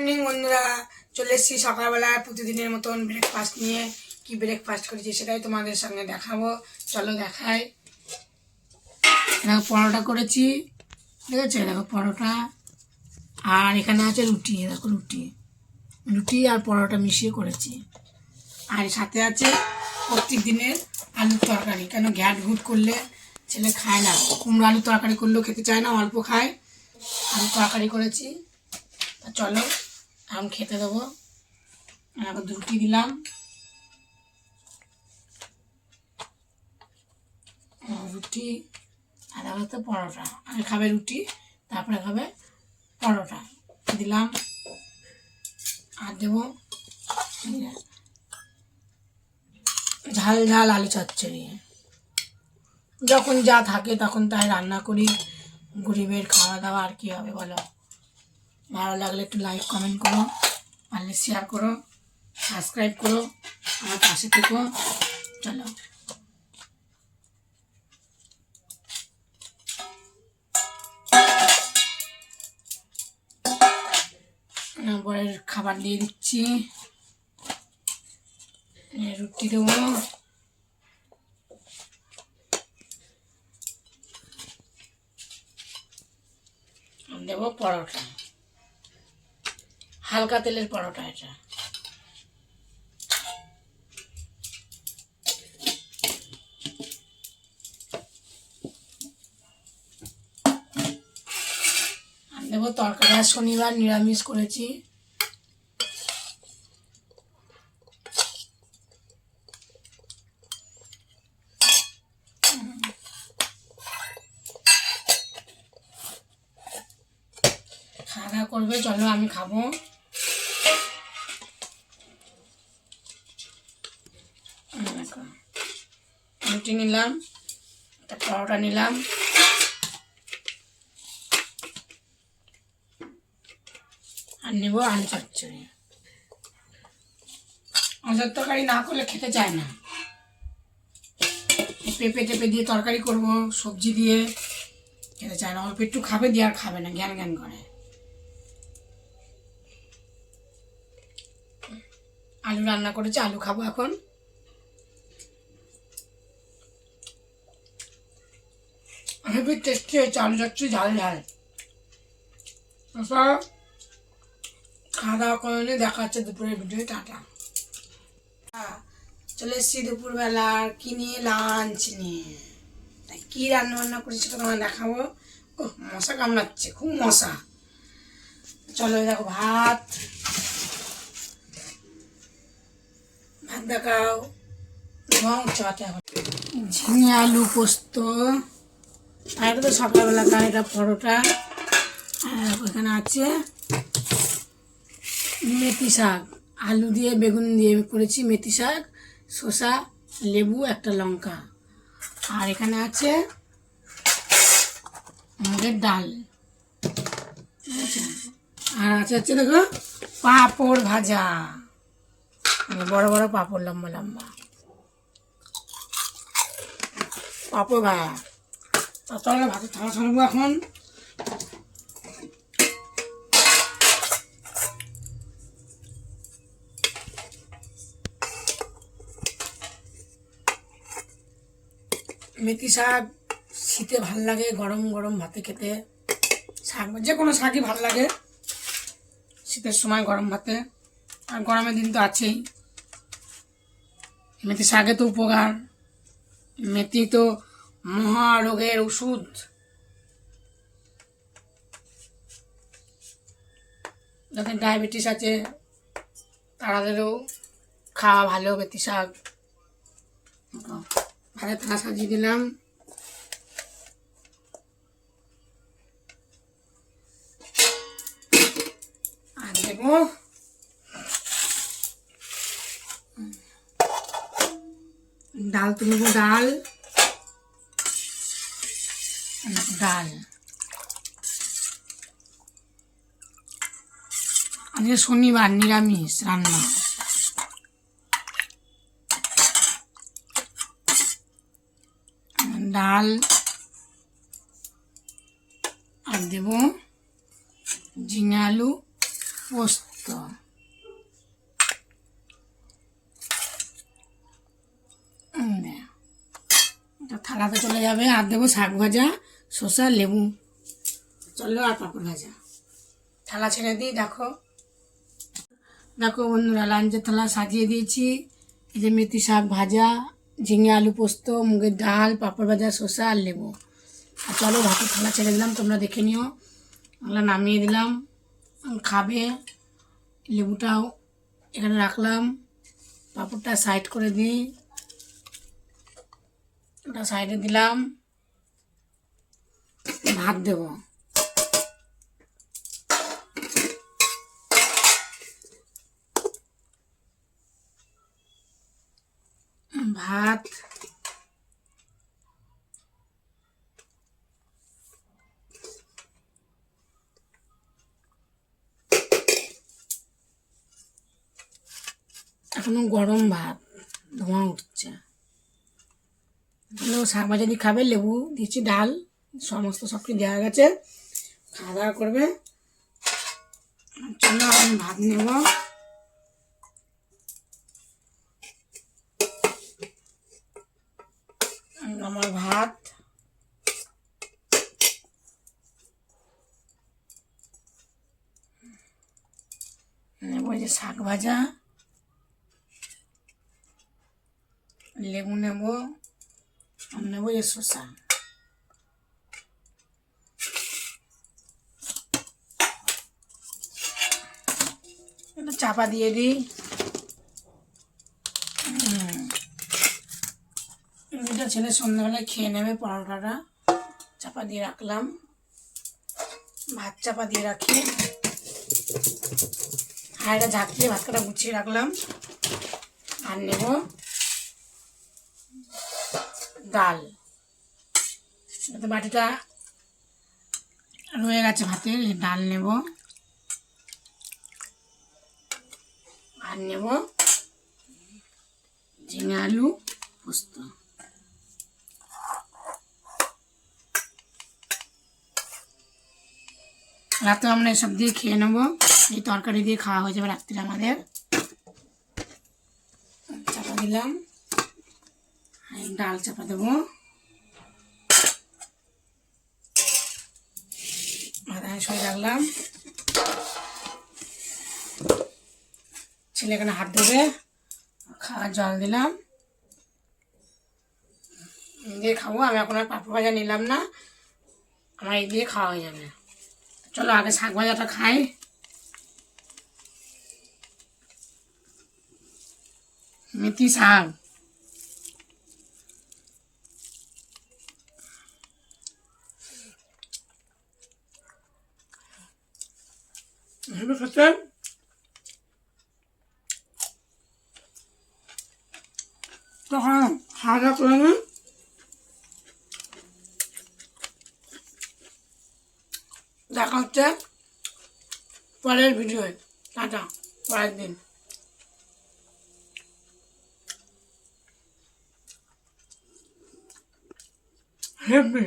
Morning বন্ধুরা, চলে এসেছি সকালবেলা প্রতিদিনের মতন ব্রেকফাস্ট নিয়ে। কি ব্রেকফাস্ট করেছি সেটাই তোমাদের সঙ্গে দেখাবো, চলো দেখাই। দেখো পরোটা করেছি, ঠিক আছে, দেখো পরোটা, আর এখানে আছে রুটি, দেখো রুটি রুটি আর পরোটা মিশিয়ে করেছি। আর সাথে আছে প্রত্যেক দিনের আলুর তরকারি, কেন ঘ্যাট ঘুট করলে ছেলে খায় না, কুমড়ো আলুর তরকারি করলেও খেতে চায় না, অল্প খায়। আলুর তরকারি করেছি, চলো এখন খেতে দেবো। এখন রুটি দিলাম, রুটি আর দেখো তো পরোটা, আগে খাবে রুটি তারপরে খাবে পরোটা দিলাম। আর দেবো ঝাল ঝাল আলু চচ্চড়ি, যখন যা থাকে তখন তাই রান্না করি। গরিবের খাওয়া দাওয়া আর কি হবে বলো। ভালো লাগলে একটু লাইক কমেন্ট করো, পারলে শেয়ার করো, সাবস্ক্রাইব করো, আমার পাশে থেকো। চলো বরের খাবার দিয়ে দিচ্ছি, রুটি দেবো, দেবো পরোটা, হালকা তেলের পরোটা এটা। দেবো তরকারি, আর শনিবার নিরামিষ করেছি। খাওয়া দাওয়া করবে, চলো আমি খাবো। রুটি নিলাম, একটা পরোটা নিলাম, আর নেব আলু চচ্চড়ি। আলুর তরকারি না করলে খেতে চায় না, পেঁপে টেপে দিয়ে তরকারি করব, সবজি দিয়ে খেতে চায় না, অল্প একটু খাবে দিয়ে আর খাবে না, জ্ঞান জ্ঞান করে। আলু রান্না করেছি, আলু খাবো এখন। হেবি টেস্টি হয়েছে আলু চচ্চড়ি, ঝাল ঝাল। খাওয়া দাওয়া করে দেখা হচ্ছে দুপুরের ভিডিও, টাটা। চলে এসেছি দুপুরবেলার কি নিয়ে, লাঞ্চ নিয়ে। তাই কী রান্না বান্না করেছি সেটা তোমার দেখাবো। ও মশা কামড়াচ্ছে, খুব মশা। চলো দেখো ভাত, ভাত দেখাও, উঠছে ভাতে এখন। ঝিঙে আলু পোস্ত, আর এটা তো সকালবেলা খায়, এটা পরোটা। আর ওখানে আছে মেথি শাক, আলু দিয়ে বেগুন দিয়ে করেছি, মেথি শাক, শসা, লেবু, একটা লঙ্কা। আর এখানে আছে আমাদের ডাল, ঠিক আছে। আর আছে দেখো পাঁপড় ভাজা, বড় বড় পাঁপড়, লম্বা লম্বা পাঁপড় ভাজা। তাহলে ভাতের থালা ছাড়বো এখন। মেথি শাক শীতে ভাল লাগে, গরম গরম ভাতে খেতে। শাক যে কোনো শাকই ভাল লাগে শীতের সময় গরম ভাতে, আর গরমের দিন তো আছেই। মেথি শাকে তো উপকার, মেথি তো মহারোগের ওষুধ। যাদের ডায়াবেটিস আছে তাদেরও খাওয়া ভালো মেথি শাক। ভাতের থালা সাজিয়ে দিলাম, আর দেবো ডাল, তুলবো ডাল, ডাল। আজকে শনিবার নিরামিষ রান্না। ডাল আর দেবো ঝিঙে আলু পোস্ত। থালাতে চলে যাবে। আর দেবো শাক ভাজা, শসা, লেবু, চলো আর পাঁপড় ভাজা। থালা ছেড়ে দিই। দেখো দেখো বন্ধুরা, লাঞ্চের থালা সাজিয়ে দিয়েছি। এই যে মেথি শাক ভাজা, ঝিঙে আলু পোস্ত, মুগের ডাল, পাঁপড় ভাজা, শসা আর লেবু। আর চলো ভাতের থালা ছেড়ে দিলাম, তোমরা দেখে নিও। আমরা নামিয়ে দিলাম, খাবে। লেবুটাও এখানে রাখলাম, পাঁপড়টা সাইড করে দিই, ওটা সাইডে দিলাম। ভাত দেব, ভাত এখনো গরম, ভাত ধোঁয়া উঠছে। শাক ভাজা দিয়ে খাবে, লেবু দিয়েছি, ডাল, সমস্ত সব কিছু দেওয়া গেছে, খাওয়া দাওয়া করবে। চলো আমি ভাত নেব। আমার ভাত নেব, যে শাক ভাজা, লেবু নেব, আর নেব যে শসা। এটা চাপা দিয়ে দিই। এটা ছেলে সন্ধ্যাবেলায় খেয়ে নেবে পরোটাটা, চাপা দিয়ে রাখলাম। ভাত চাপা দিয়ে রাখি, হাঁড়িটা ঝাঁকিয়ে ভাত কটা গুছিয়ে রাখলাম। আর নেব ডাল, তো বাটিটা রয়ে গেছে ভাতের, ডাল নেব। আর নেব ঝিঙে আলু পোস্ত। রাতে আমরা এসব দিয়ে খেয়ে নেবো, এই তরকারি দিয়ে খাওয়া হয়ে যাবে রাত্রে আমাদের। চাপা দিলাম, ডাল চাপা দেবো, মাথায় সরিয়ে রাখলাম। ছেলে এখানে হাত ধোবে, খাওয়ার জল দিলাম, দিয়ে খাবো। আমি এখন আর পাঁপড় ভাজা নিলাম না, আমার এই দিয়ে খাওয়া হয়ে যাবে। চলো আগে শাক ভাজাটা খাই। মেথি শাক, খেতে তখন খাওয়া দাওয়া করে নিন। দেখা হচ্ছে পরের ভিডিওয়। টাটা, পরের দিন। হেভি।